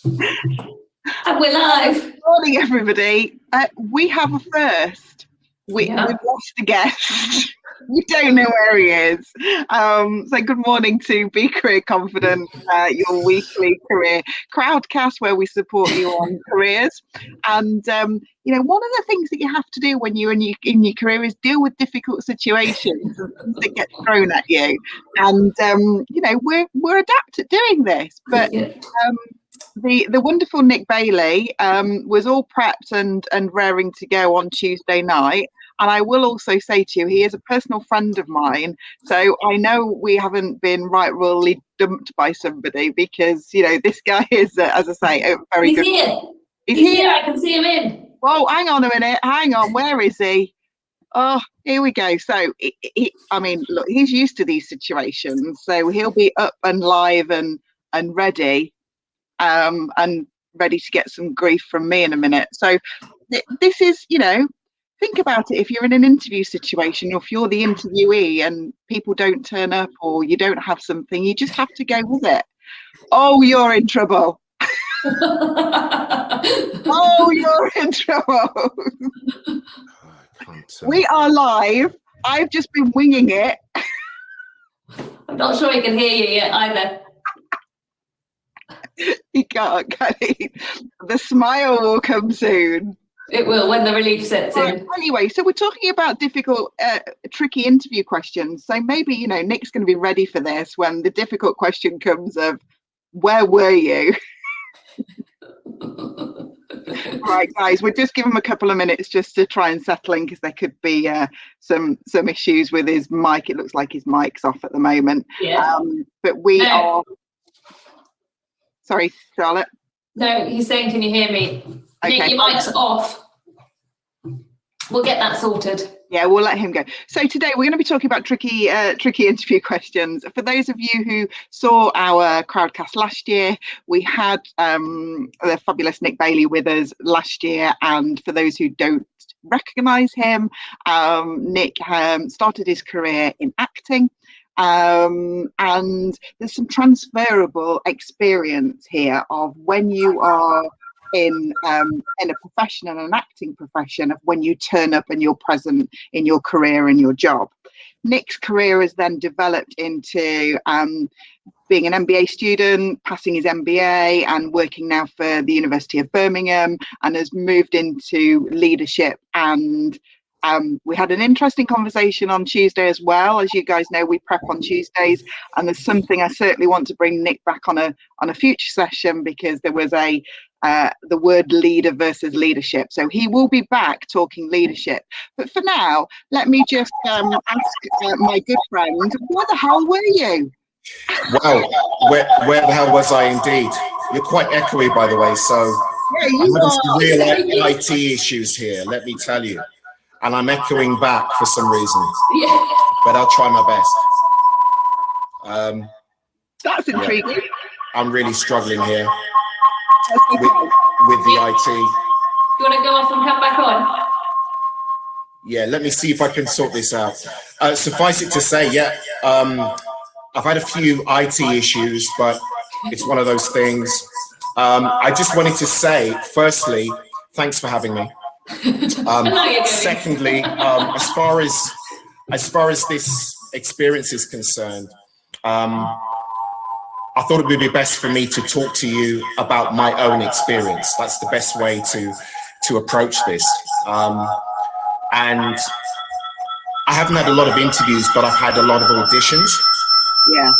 And we're live. Good morning, everybody. We have a first. We've lost a guest. We don't know where he is. So good morning to Be Career Confident, your weekly career crowdcast where we support you on careers. And, one of the things that you have to do when you're in your career is deal with difficult situations and things that get thrown at you. And, we're adept at doing this. But the wonderful Nick Bailey was all prepped and raring to go on Tuesday night. And I will also say to you, he is a personal friend of mine. So I know we haven't been right royally dumped by somebody because, this guy is, as I say, very good. He's here. I can see him in. Whoa, hang on a minute. Hang on. Where is he? Oh, here we go. So, look, he's used to these situations. So he'll be up and live and ready. And ready to get some grief from me in a minute. So this is, think about it. If you're in an interview situation, or if you're the interviewee and people don't turn up or you don't have something, you just have to go with it. Oh, you're in trouble. Oh, you're in trouble. We are live. I've just been winging it. I'm not sure he can hear you yet either. He can't, can he? The smile will come soon. It will when the relief sets in. Anyway, so we're talking about difficult, tricky interview questions. So maybe, Nick's going to be ready for this when the difficult question comes of, where were you? Right, guys, we'll just give him a couple of minutes just to try and settle in because there could be some issues with his mic. It looks like his mic's off at the moment. Yeah. But we are... Sorry, Charlotte. No, he's saying, can you hear me? Okay. Nick, your mic's off. We'll get that sorted. Yeah, we'll let him go. So today we're going to be talking about tricky interview questions. For those of you who saw our crowdcast last year, we had the fabulous Nick Bailey with us last year. And for those who don't recognise him, Nick started his career in acting. And there's some transferable experience here of when you are in a profession and an acting profession, of when you turn up and you're present in your career and your job. Nick's career has then developed into being an MBA student, passing his MBA and working now for the University of Birmingham, and has moved into leadership. And we had an interesting conversation on Tuesday as well. As you guys know, we prep on Tuesdays, and there's something I certainly want to bring Nick back on a future session, because there was the word leader versus leadership. So he will be back talking leadership. But for now, let me just ask my good friend, where the hell were you? Wow, where the hell was I indeed? You're quite echoey, by the way, so yeah, I'm having some real IT issues here, let me tell you. And I'm echoing back for some reason. Yeah. But I'll try my best. That's intriguing. Yeah. I'm really struggling here with the IT. Do you want to go off and come back on? Yeah, let me see if I can sort this out. Suffice it to say, I've had a few IT issues, but it's one of those things. I just wanted to say, firstly, thanks for having me. Secondly, as far as this experience is concerned, I thought it would be best for me to talk to you about my own experience. That's the best way to approach this. And I haven't had a lot of interviews, but I've had a lot of auditions. Yeah.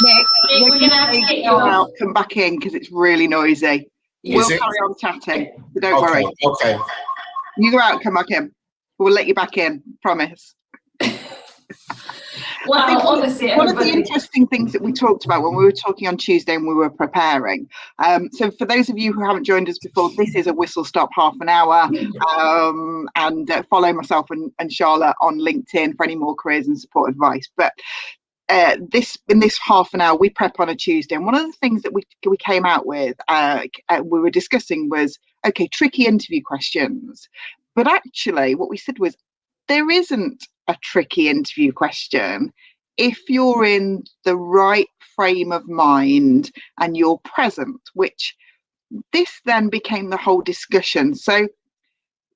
Nick, we're going to have to get you out. Come back in because it's really noisy. We'll carry on chatting, so don't worry. Okay. You go out, come back in. We'll let you back in, promise. Wow, honestly, one of the interesting things that we talked about when we were talking on Tuesday and we were preparing. So for those of you who haven't joined us before, this is a whistle stop half an hour. And follow myself and Charlotte on LinkedIn for any more careers and support advice. But in this half an hour, we prep on a Tuesday. And one of the things that we came out with, we were discussing was, okay, tricky interview questions. But actually what we said was, there isn't a tricky interview question if you're in the right frame of mind and you're present, which this then became the whole discussion. So,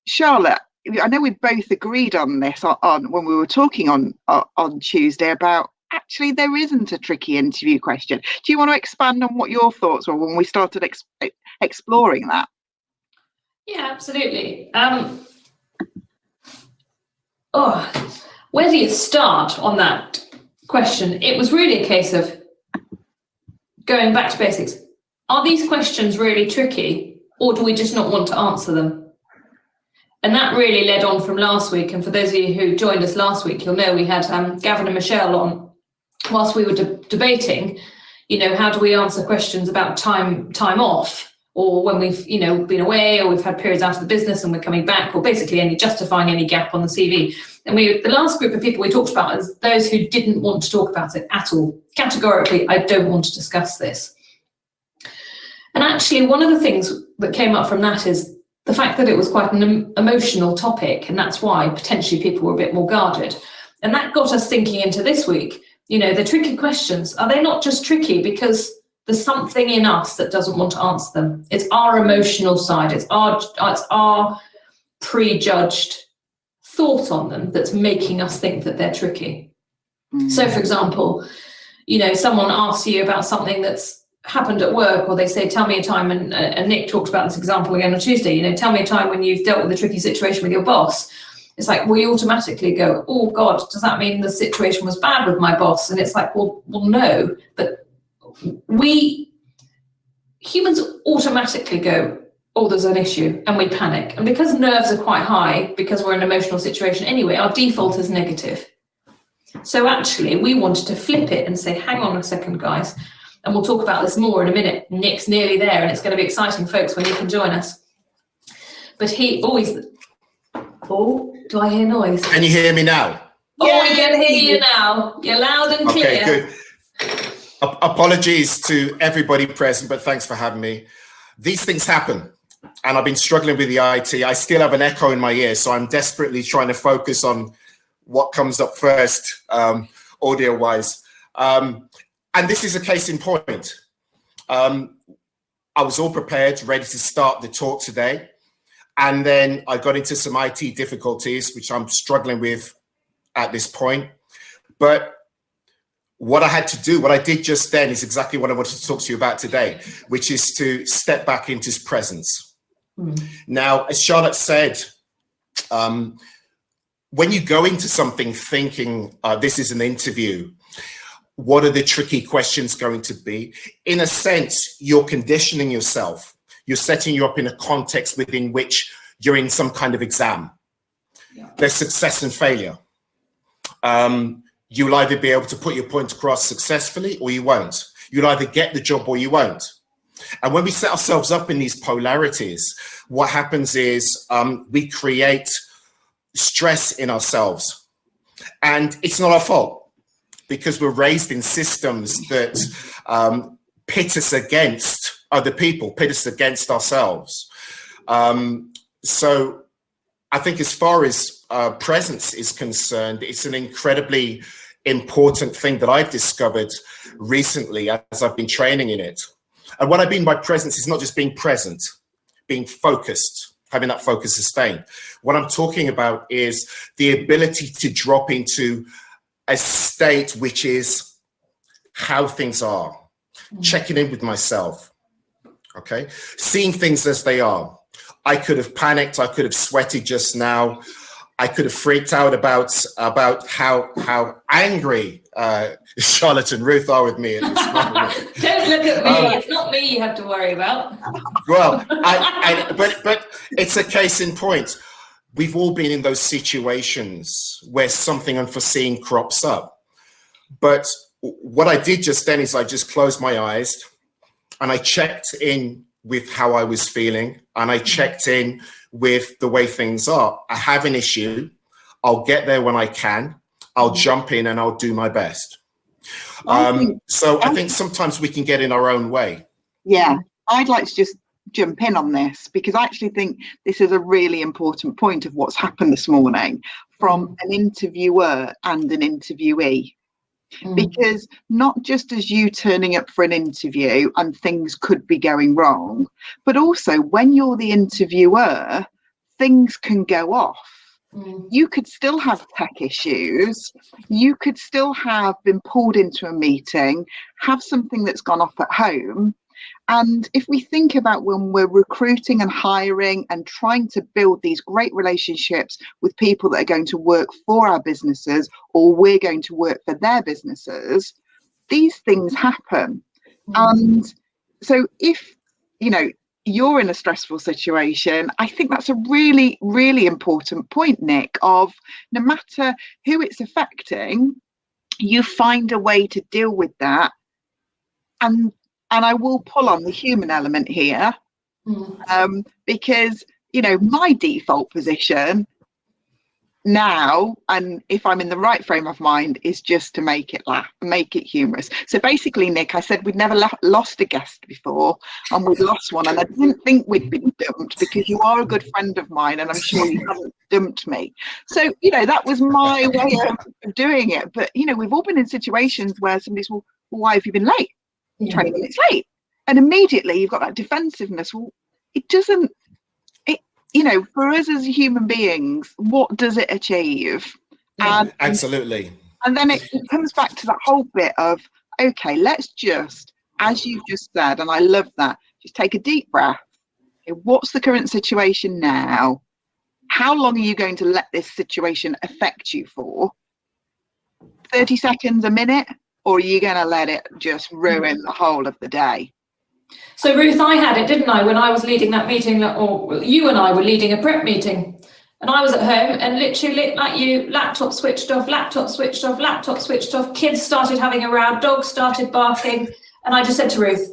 Charlotte, I know we both agreed on this on when we were talking on Tuesday about actually there isn't a tricky interview question. Do you want to expand on what your thoughts were when we started exploring that? Yeah, absolutely. Where do you start on that question? It was really a case of going back to basics. Are these questions really tricky, or do we just not want to answer them? And that really led on from last week. And for those of you who joined us last week, you'll know we had Gavin and Michelle on whilst we were debating, how do we answer questions about time off, or when we've, been away, or we've had periods out of the business and we're coming back, or basically justifying any gap on the CV. And the last group of people we talked about is those who didn't want to talk about it at all. Categorically, I don't want to discuss this. And actually, one of the things that came up from that is the fact that it was quite an emotional topic, and that's why potentially people were a bit more guarded. And that got us thinking into this week, the tricky questions, are they not just tricky because there's something in us that doesn't want to answer them? It's our emotional side, it's our prejudged thought on them that's making us think that they're tricky. So, for example, someone asks you about something that's happened at work, or they say, tell me a time, and Nick talked about this example again on Tuesday, tell me a time when you've dealt with a tricky situation with your boss. It's like, well, you automatically go, oh God, does that mean the situation was bad with my boss? And it's like, well no, but humans automatically go, oh, there's an issue, and we panic. And because nerves are quite high, because we're in an emotional situation anyway, our default is negative. So actually, we wanted to flip it and say, hang on a second, guys. And we'll talk about this more in a minute. Nick's nearly there, and it's going to be exciting, folks, when you can join us. But he always... Oh, do I hear noise? Can you hear me now? Oh, we can hear you now. You're loud and clear. Okay, good. Apologies to everybody present, but thanks for having me. These things happen, and I've been struggling with the IT. I still have an echo in my ear, so I'm desperately trying to focus on what comes up first, audio-wise. And this is a case in point. I was all prepared, ready to start the talk today. And then I got into some IT difficulties, which I'm struggling with at this point. But what I had to do, what I did just then, is exactly what I wanted to talk to you about today, which is to step back into his presence. Now, as Charlotte said, when you go into something thinking this is an interview, what are the tricky questions going to be? In a sense, you're conditioning yourself. You're setting you up in a context within which you're in some kind of exam. There's success and failure. You'll either be able to put your point across successfully or you won't. You'll either get the job or you won't. And when we set ourselves up in these polarities, what happens is we create stress in ourselves. And it's not our fault, because we're raised in systems that pit us against other people, pit us against ourselves. So I think as far as presence is concerned, it's an incredibly important thing that I've discovered recently as I've been training in it. And what I mean by presence is not just being present, being focused, having that focus sustained. What I'm talking about is the ability to drop into a state which is how things are, checking in with myself, okay? Seeing things as they are. I could have panicked, I could have sweated just now. I could have freaked out about how angry Charlotte and Ruth are with me at this moment. Don't look at me, it's not me you have to worry about. Well, but it's a case in point. We've all been in those situations where something unforeseen crops up. But what I did just then is I just closed my eyes and I checked in with how I was feeling, and I checked in with the way things are. I have an issue. I'll get there when I can. I'll jump in and I'll do my best. I think sometimes we can get in our own way. Yeah, I'd like to just jump in on this, because I actually think this is a really important point of what's happened this morning from an interviewer and an interviewee. Because not just as you turning up for an interview and things could be going wrong, but also when you're the interviewer, things can go off. You could still have tech issues. You could still have been pulled into a meeting, have something that's gone off at home. And if we think about when we're recruiting and hiring and trying to build these great relationships with people that are going to work for our businesses, or we're going to work for their businesses, these things happen. And so if, you're in a stressful situation, I think that's a really, really important point, Nick, of no matter who it's affecting, you find a way to deal with that. And I will pull on the human element here, because, my default position now, and if I'm in the right frame of mind, is just to make it laugh, make it humorous. So basically, Nick, I said we'd never lost a guest before, and we'd lost one, and I didn't think we'd been dumped, because you are a good friend of mine and I'm sure you haven't dumped me. So that was my way of doing it. But we've all been in situations where somebody's, well, why have you been late? 20 minutes late, and immediately you've got that defensiveness. Well, it doesn't, for us as human beings, what does it achieve? And absolutely. And then it comes back to that whole bit of, okay, let's just, as you've just said, and I love that, just take a deep breath. Okay, what's the current situation now? How long are you going to let this situation affect you for? 30 seconds, a minute? Or are you going to let it just ruin the whole of the day? So Ruth, I had it, didn't I, when I was leading that meeting, or you and I were leading a prep meeting, and I was at home and literally, like you, laptop switched off, kids started having a row, dogs started barking, and I just said to Ruth,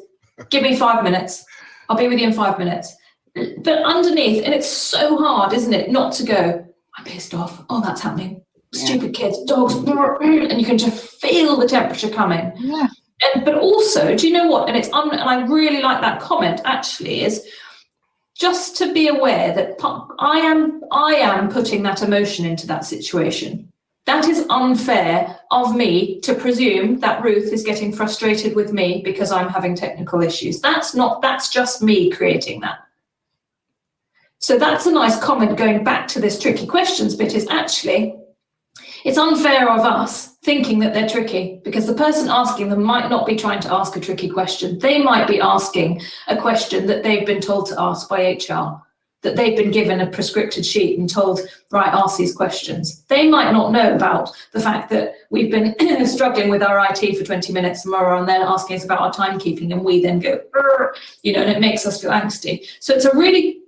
give me 5 minutes, I'll be with you in 5 minutes. But underneath, and it's so hard, isn't it, not to go, I'm pissed off, oh, that's happening. Stupid kids, dogs, and you can just feel the temperature coming. Yeah. But also, do you know what? And and I really like that comment. Actually, is just to be aware that I am putting that emotion into that situation. That is unfair of me to presume that Ruth is getting frustrated with me because I'm having technical issues. That's just me creating that. So that's a nice comment going back to this tricky questions bit, is actually, it's unfair of us thinking that they're tricky, because the person asking them might not be trying to ask a tricky question. They might be asking a question that they've been told to ask by HR, that they've been given a prescripted sheet and told, right, ask these questions. They might not know about the fact that we've been struggling with our IT for 20 minutes tomorrow, and they're asking us about our timekeeping, and we then go, and it makes us feel angsty. So it's a really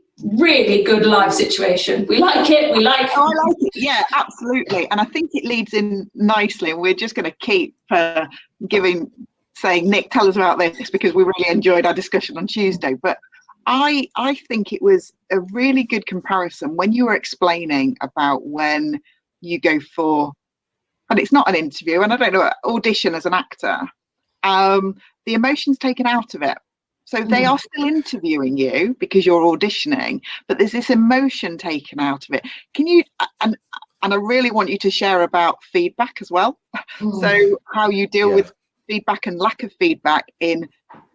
good live situation. We like it. Oh, I like it. Yeah, absolutely. And I think it leads in nicely. And we're just going to keep saying, Nick, tell us about this, because we really enjoyed our discussion on Tuesday. But I think it was a really good comparison when you were explaining about when you go for, and it's not an interview, and I don't know, audition as an actor, the emotion's taken out of it. So they are still interviewing you because you're auditioning, but there's this emotion taken out of it. Can you, and I really want you to share about feedback as well. So how you deal with feedback and lack of feedback in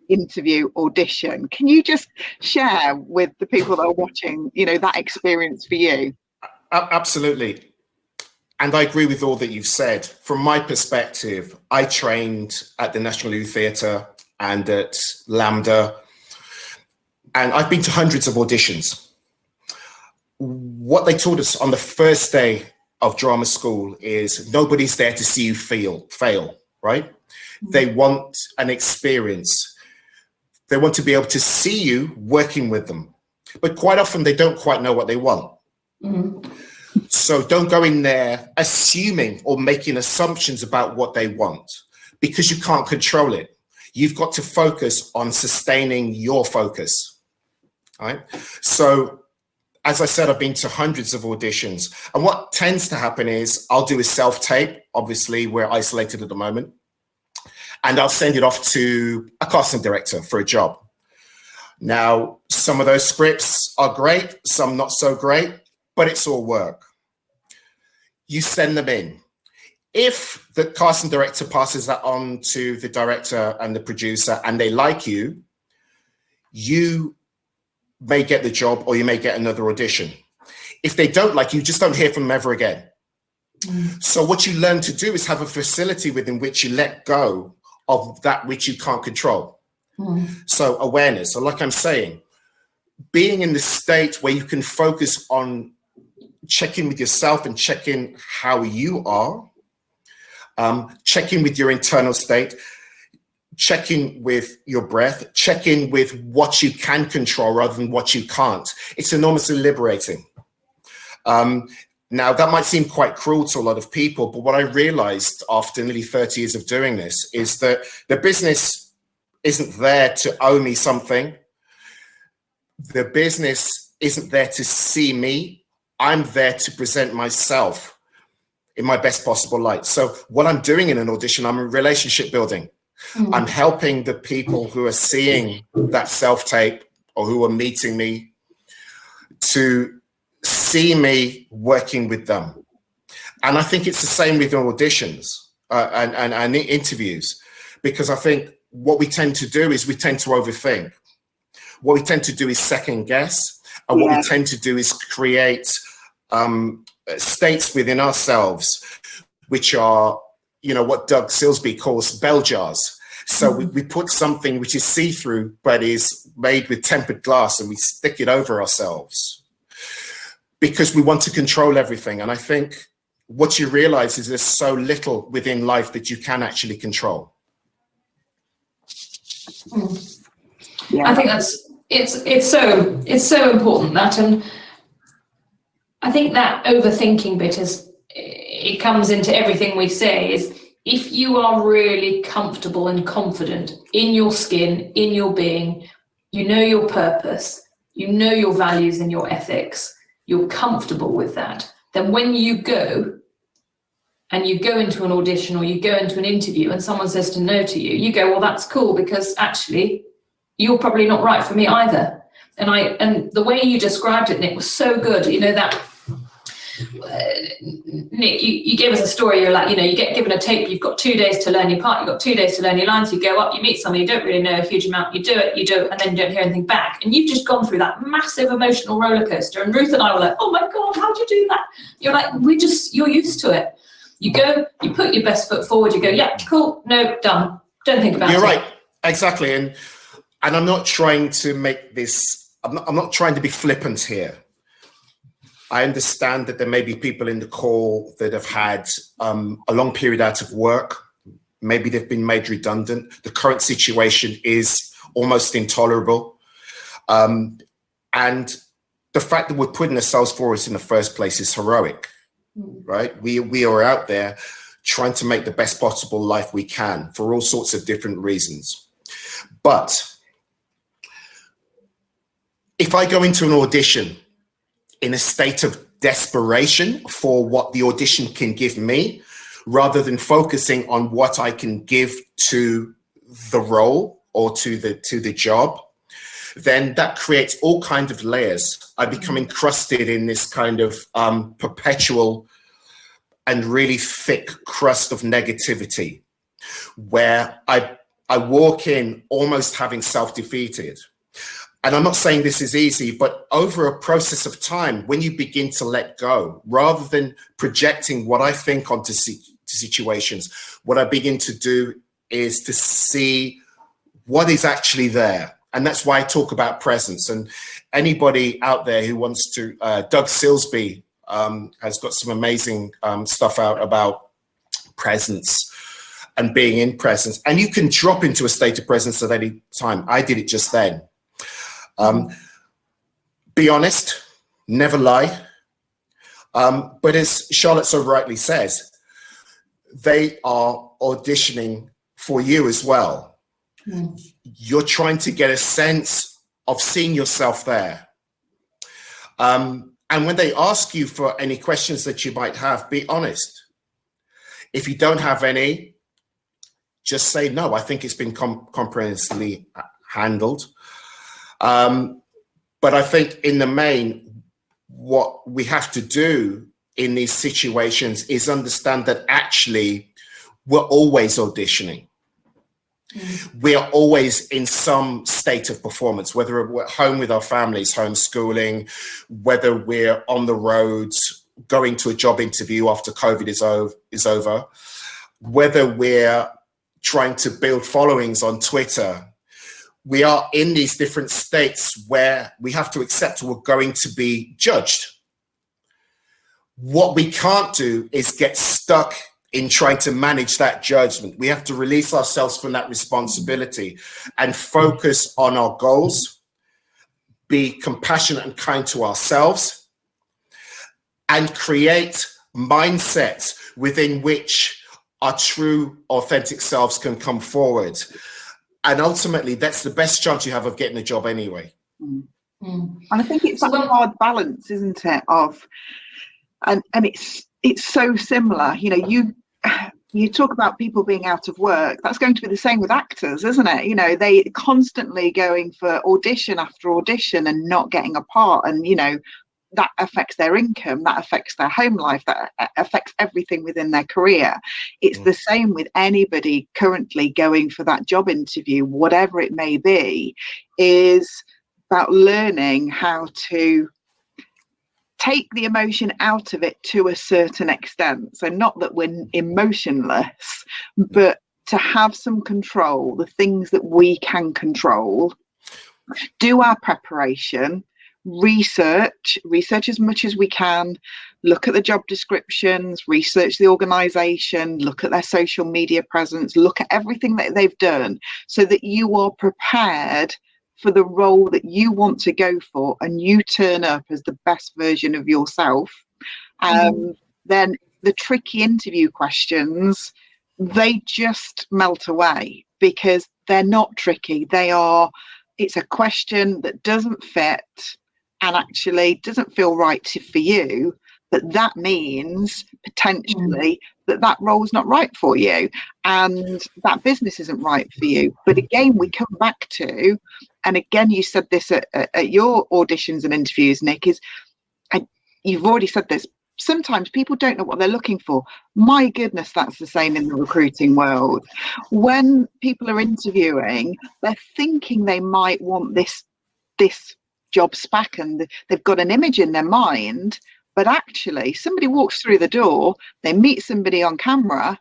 interview audition. Can you just share with the people that are watching, that experience for you? Absolutely. And I agree with all that you've said. From my perspective, I trained at the National Youth Theatre and at LAMDA, and I've been to hundreds of auditions. What they taught us on the first day of drama school is nobody's there to see you fail, right? They want an experience. They want to be able to see you working with them, but quite often they don't quite know what they want. So don't go in there assuming or making assumptions about what they want, because you can't control it. You've got to focus on sustaining your focus, right? So, as I said, I've been to hundreds of auditions. And what tends to happen is I'll do a self-tape. Obviously, we're isolated at the moment. And I'll send it off to a casting director for a job. Now, some of those scripts are great, some not so great, but it's all work. You send them in. If the casting director passes that on to the director and the producer and they like you, you may get the job or you may get another audition. If they don't like you, just don't hear from them ever again. So what you learn to do is have a facility within which you let go of that which you can't control. So awareness. So like I'm saying, being in the state where you can focus on checking with yourself and checking how you are, checking with your internal state, checking with your breath, checking with what you can control rather than what you can't. It's enormously liberating. Now, that might seem quite cruel to a lot of people, but what I realized after nearly 30 years of doing this is that the business isn't there to owe me something. The business isn't there to see me. I'm there to present myself in my best possible light. So what I'm doing in an audition, I'm relationship building. I'm helping the people who are seeing that self-tape or who are meeting me to see me working with them. And I think it's the same with auditions and interviews, because I think what we tend to do is we tend to overthink. What we tend to do is second guess. And what we tend to do is create states within ourselves, which are, what Doug Silsby calls bell jars. So we put something which is see-through, but is made with tempered glass, and we stick it over ourselves because we want to control everything. And I think what you realize is there's so little within life that you can actually control. I think it's so important that, and I think that overthinking bit it comes into everything we say is, if you are really comfortable and confident in your skin, in your being, you know your purpose, you know your values and your ethics, you're comfortable with that, then when you go into an audition or you go into an interview and someone says to no to you, you go, well, that's cool, because actually you're probably not right for me either. And the way you described it, Nick, was so good. That Nick, you gave us a story. You're like, you get given a tape, you've got 2 days to learn your part, you've got 2 days to learn your lines, you go up, you meet someone, you don't really know a huge amount, you do it, and then you don't hear anything back. And you've just gone through that massive emotional roller coaster. And Ruth and I were like, oh my God, how'd you do that? You're like, you're used to it. You go, you put your best foot forward, you go, yeah, cool, no, done. Don't think about it. You're right, exactly. And I'm not trying to make this, I'm not trying to be flippant here. I understand that there may be people in the call that have had a long period out of work. Maybe they've been made redundant. The current situation is almost intolerable. And the fact that we're putting ourselves forward in the first place is heroic, right? We are out there trying to make the best possible life we can for all sorts of different reasons. But if I go into an audition in a state of desperation for what the audition can give me, rather than focusing on what I can give to the role or to the job, then that creates all kinds of layers. I become encrusted in this kind of perpetual and really thick crust of negativity, where I walk in almost having self-defeated. And I'm not saying this is easy, but over a process of time, when you begin to let go, rather than projecting what I think onto situations, what I begin to do is to see what is actually there. And that's why I talk about presence. And anybody out there who wants to, Doug Silsby has got some amazing stuff out about presence and being in presence. And you can drop into a state of presence at any time. I did it just then. Be honest, never lie. But as Charlotte so rightly says, they are auditioning for you as well. You're trying to get a sense of seeing yourself there. And when they ask you for any questions that you might have, be honest. If you don't have any, just say, no, I think it's been comprehensively handled. But I think in the main, what we have to do in these situations is understand that actually we're always auditioning. We are always in some state of performance, whether we're at home with our families, homeschooling, whether we're on the roads, going to a job interview after COVID is over, whether we're trying to build followings on Twitter. We are in these different states where we have to accept we're going to be judged. What we can't do is get stuck in trying to manage that judgment. We have to release ourselves from that responsibility and focus on our goals, be compassionate and kind to ourselves, and create mindsets within which our true, authentic selves can come forward. And ultimately, that's the best chance you have of getting a job anyway. And I think it's that hard balance, isn't it? And it's so similar. You know, you talk about people being out of work. That's going to be the same with actors, isn't it? You know, they constantly going for audition after audition and not getting a part. And, you know, that affects their income, that affects their home life, that affects everything within their career. It's the same with anybody currently going for that job interview, whatever it may be, is about learning how to take the emotion out of it to a certain extent. So not that we're emotionless, but to have some control, the things that we can control, do our preparation, research as much as we can, look at the job descriptions, research the organization, look at their social media presence, look at everything that they've done so that you are prepared for the role that you want to go for and you turn up as the best version of yourself. Then the tricky interview questions, they just melt away because they're not tricky. It's a question that doesn't fit and actually doesn't feel right for you, but that means potentially that role is not right for you and that business isn't right for you. But again, we come back to, and again, you said this at your auditions and interviews, Nick, and you've already said this, sometimes people don't know what they're looking for. My goodness, that's the same in the recruiting world. When people are interviewing, they're thinking they might want this job spec and they've got an image in their mind, but actually somebody walks through the door, they meet somebody on camera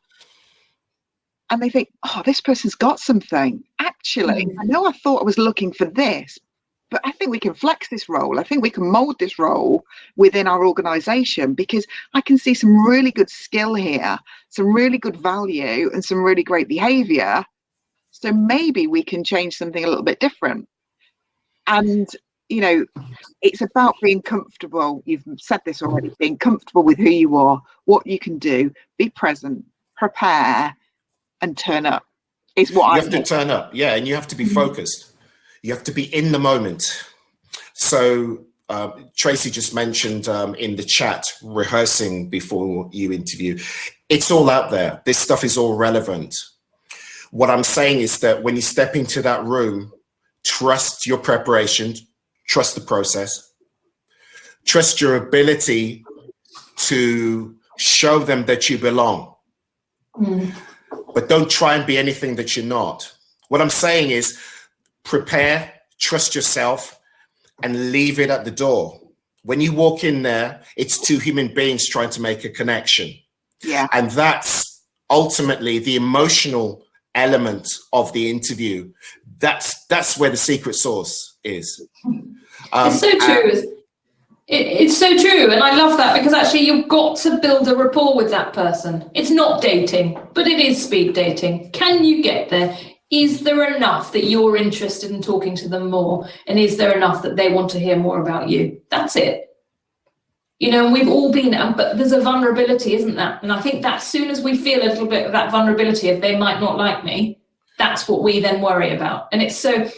and they think, oh, this person's got something. Actually, I know I thought I was looking for this, but I think we can flex this role. I think we can mold this role within our organization because I can see some really good skill here, some really good value and some really great behavior. So maybe we can change something a little bit different. And you know, it's about being comfortable. You've said this already, being comfortable with who you are, what you can do, be present, prepare, and turn up is what I have to turn up. Yeah. And you have to be focused. You have to be in the moment. So Tracy just mentioned in the chat, rehearsing before you interview. It's all out there. This stuff is all relevant. What I'm saying is that when you step into that room, trust your preparation, trust the process, trust your ability to show them that you belong, but don't try and be anything that you're not. What I'm saying is prepare, trust yourself, and leave it at the door. When you walk in there, it's two human beings trying to make a connection. Yeah. And that's ultimately the emotional element of the interview. That's where the secret sauce is. It's so true. It's so true. And I love that because actually you've got to build a rapport with that person. It's not dating, but it is speed dating. Can you get there? Is there enough that you're interested in talking to them more? And is there enough that they want to hear more about you? That's it. You know, we've all been, but there's a vulnerability, isn't there? And I think that as soon as we feel a little bit of that vulnerability, if they might not like me, that's what we then worry about. And it's so,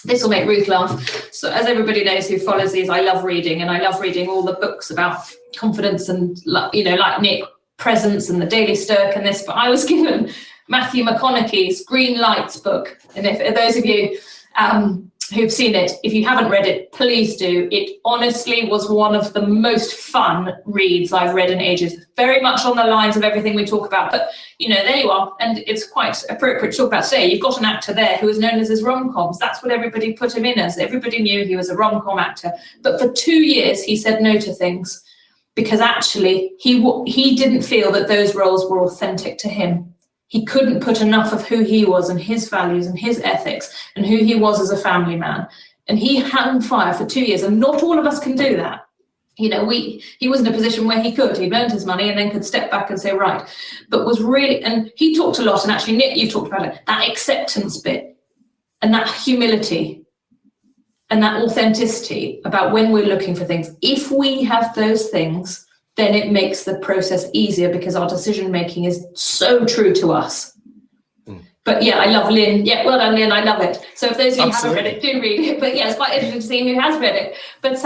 this will make Ruth laugh. So as everybody knows who follows these, I love reading, and I love reading all the books about confidence and, you know, like Nick, Presence and the Daily Stirk and this, but I was given Matthew McConaughey's Green Lights book. And if those of you who've seen it, if you haven't read it, please do. It honestly was one of the most fun reads I've read in ages. Very much on the lines of everything we talk about. But, you know, there you are. And it's quite appropriate to talk about today. You've got an actor there who is known as his rom-coms. That's what everybody put him in as. Everybody knew he was a rom-com actor. But for 2 years, he said no to things because actually he didn't feel that those roles were authentic to him. He couldn't put enough of who he was and his values and his ethics and who he was as a family man. And he hung fire for 2 years. And not all of us can do that. You know, he was in a position where he could. He'd earned his money and then could step back and say, right. But was really, and he talked a lot, and actually, Nick, you've talked about it, that acceptance bit and that humility and that authenticity about when we're looking for things. If we have those things, then it makes the process easier because our decision making is so true to us. But yeah, I love Lynn. Yeah, well done, Lynn. I love it. So if those of you who haven't read it, do read it. But yeah, it's quite interesting to see who has read it. But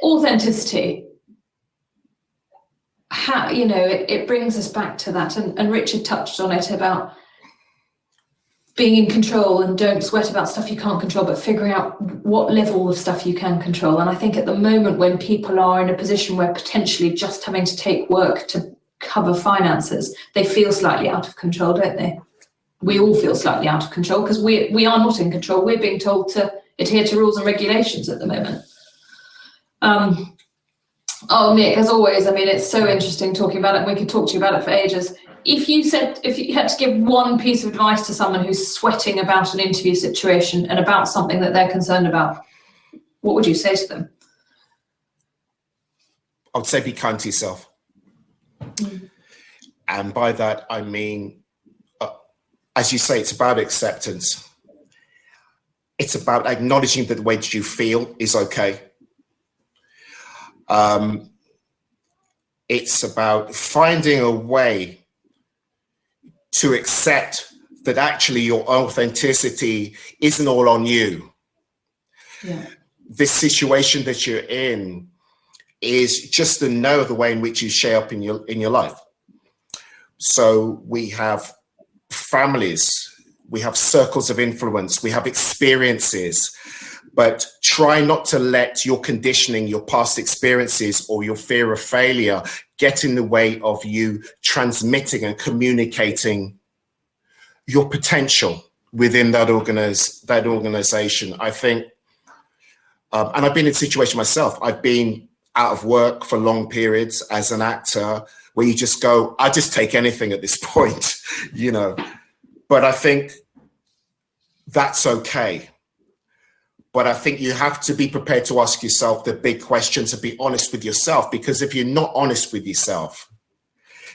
authenticity, how, you know, it brings us back to that. And Richard touched on it about being in control and don't sweat about stuff you can't control, but figuring out what level of stuff you can control. And I think at the moment when people are in a position where potentially just having to take work to cover finances, they feel slightly out of control, don't they? We all feel slightly out of control because we are not in control. We're being told to adhere to rules and regulations at the moment. Oh, Nick, as always, I mean, it's so interesting talking about it. And we could talk to you about it for ages. If you had to give one piece of advice to someone who's sweating about an interview situation and about something that they're concerned about, what would you say to them? I would say be kind to yourself. And by that, I mean, as you say, it's about acceptance. It's about acknowledging that the way that you feel is okay. It's about finding a way to accept that actually your authenticity isn't all on you. Yeah. This situation that you're in is just to know the way in which you show up in your life. So we have families, we have circles of influence, we have experiences, but try not to let your conditioning, your past experiences, or your fear of failure get in the way of you transmitting and communicating your potential within that organization. I think, and I've been in a situation myself, I've been out of work for long periods as an actor where you just go, I just take anything at this point, you know, but I think that's okay. But I think you have to be prepared to ask yourself the big questions and be honest with yourself, because if you're not honest with yourself,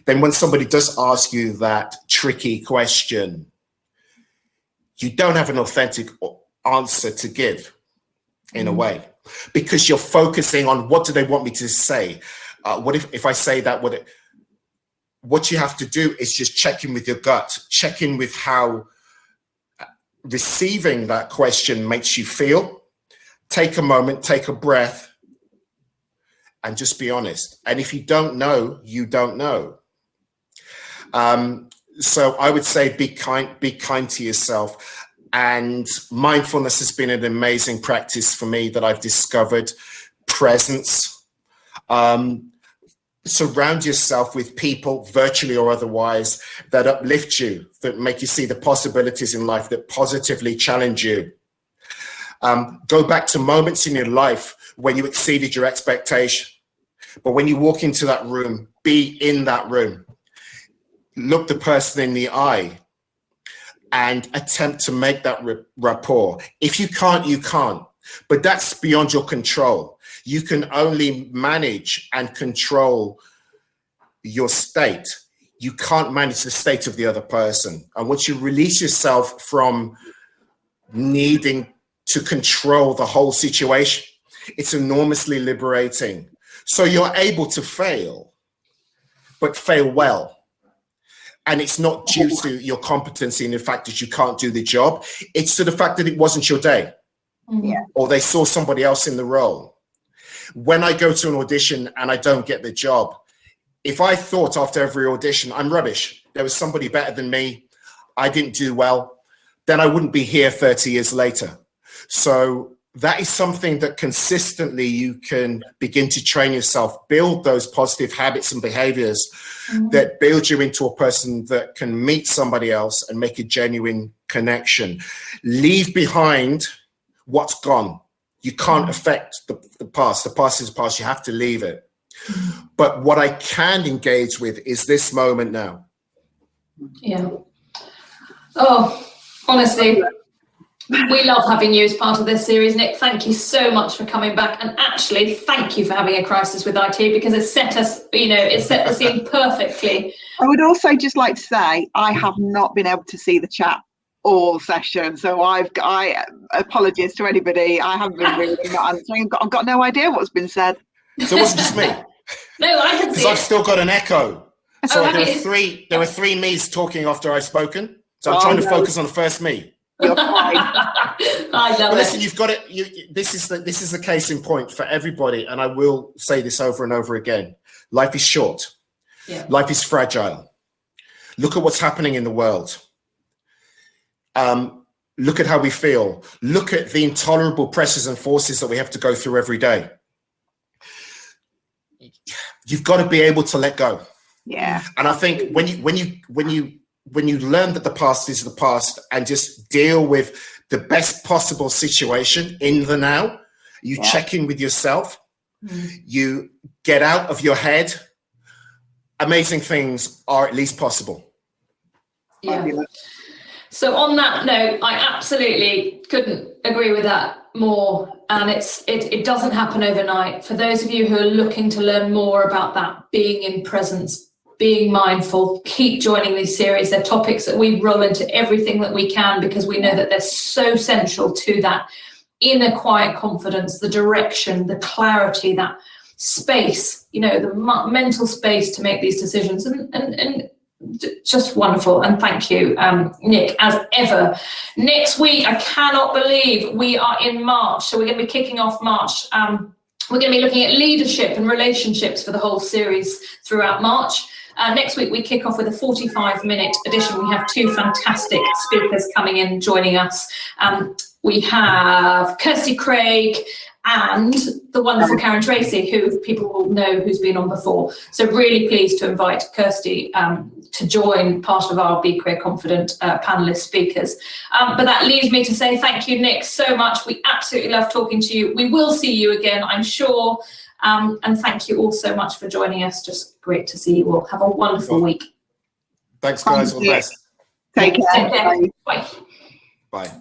then when somebody does ask you that tricky question, you don't have an authentic answer to give in a way, because you're focusing on what do they want me to say? What if I say that? What you have to do is just check in with your gut, check in with how receiving that question makes you feel. Take a moment, take a breath, and just be honest. And if you don't know, you don't know. So I would say be kind to yourself. And mindfulness has been an amazing practice for me that I've discovered. Presence. Surround yourself with people, virtually or otherwise, that uplift you, that make you see the possibilities in life, that positively challenge you. Go back to moments in your life when you exceeded your expectation. But when you walk into that room, be in that room. Look the person in the eye and attempt to make that rapport. If you can't, you can't. But that's beyond your control. You can only manage and control your state. You can't manage the state of the other person. And once you release yourself from needing to control the whole situation, it's enormously liberating. So you're able to fail, but fail well. And it's not due to your competency and the fact that you can't do the job. It's to the fact that it wasn't your day. Yeah. Or they saw somebody else in the role. When I go to an audition and I don't get the job, if I thought after every audition, I'm rubbish, there was somebody better than me, I didn't do well, then I wouldn't be here 30 years later. So that is something that consistently you can begin to train yourself, build those positive habits and behaviors that build you into a person that can meet somebody else and make a genuine connection. Leave behind what's gone. You can't affect the past. The past is the past. You have to leave it. But what I can engage with is this moment now. Yeah. Oh, honestly, we love having you as part of this series, Nick. Thank you so much for coming back, and actually thank you for having a crisis with IT, because it set us, it set the scene perfectly. I would also just like to say I have not been able to see the chat all session, so I apologies to anybody. I haven't been reading, not answering. I've got no idea what's been said. So it wasn't just me. No, I can see Because I've still got an echo. So there were three me's talking after I've spoken. So I'm trying to focus on the first me. You're fine. I love Listen, it. you've got it. This is the case in point for everybody, and I will say this over and over again. Life is short. Yeah. Life is fragile. Look at what's happening in the world. Look at how we feel. Look at the intolerable pressures and forces that we have to go through every day. You've got to be able to let go. Yeah. And I think when you learn that the past is the past and just deal with the best possible situation in the now, you check in with yourself, you get out of your head, amazing things are at least possible. Yeah. So on that note, I absolutely couldn't agree with that more. And it doesn't happen overnight. For those of you who are looking to learn more about that, being in presence, being mindful, keep joining these series. They're topics that we roll into everything that we can, because we know that they're so central to that inner quiet confidence, the direction, the clarity, that space, the mental space to make these decisions, and just wonderful. And thank you, Nick, as ever. Next week, I cannot believe we are in March. So we're going to be kicking off March. We're going to be looking at leadership and relationships for the whole series throughout March. Next week, we kick off with a 45-minute edition. We have two fantastic speakers coming in, joining us. We have Kirsty Craig and the wonderful Karen Tracy, who people will know who's been on before. So really pleased to invite Kirsty to join part of our Be Queer Confident panelist speakers. But that leaves me to say thank you, Nick, so much. We absolutely love talking to you. We will see you again, I'm sure. And thank you all so much for joining us. Just great to see you all. Have a wonderful week. Thanks, guys. All the best. Take care. Take care. Bye. Bye.